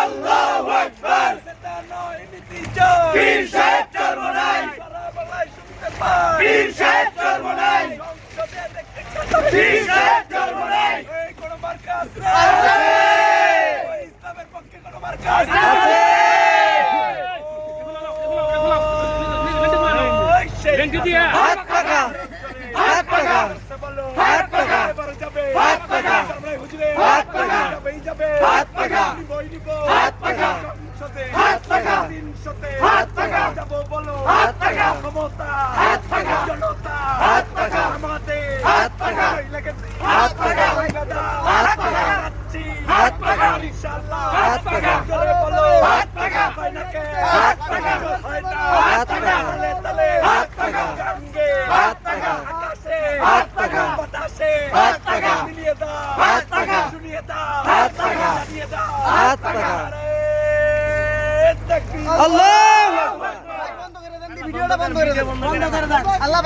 আল্লাহু আকবার। পীর সাহেব চরমোনাই, পীর সাহেব চরমোনাই, পীর সাহেব চরমোনাই। কোন মার্কা আছে? ইসলামের পক্ষে কোন মার্কা আছে? হাত পাকা, হাত পাকা, হাত পাকা, হাত পাকা, হাত পাকা, হাত পাকা, হাত পাকা, হাত পাকা, হাত পাকা, হাত পাকা, ক্ষমতা, হাত পাকা, জনতা, হাত পাকা, আমাদের, হাত পাকা, হাত পাকা, হাত পাকা, হাত পাকা, ইনশাআল্লাহ, হাত পাকা, জোরে বলো, হাত পাকা, হাত পাকা, হাত পাকা, তালে, হাত পাকা, গাঙ্গে, হাত পাকা, আকাশে, হাত পাকা, বাতাসে, হাত পাকা, মিলিয়ে দাও, হাত পাকা, শুনিয়ে দাও, হাত পাকা, জানিয়ে দাও, হাত পাকা। আল্লাহু আকবার। ভিডিওটা বন্ধ করে দেন। আল্লাহ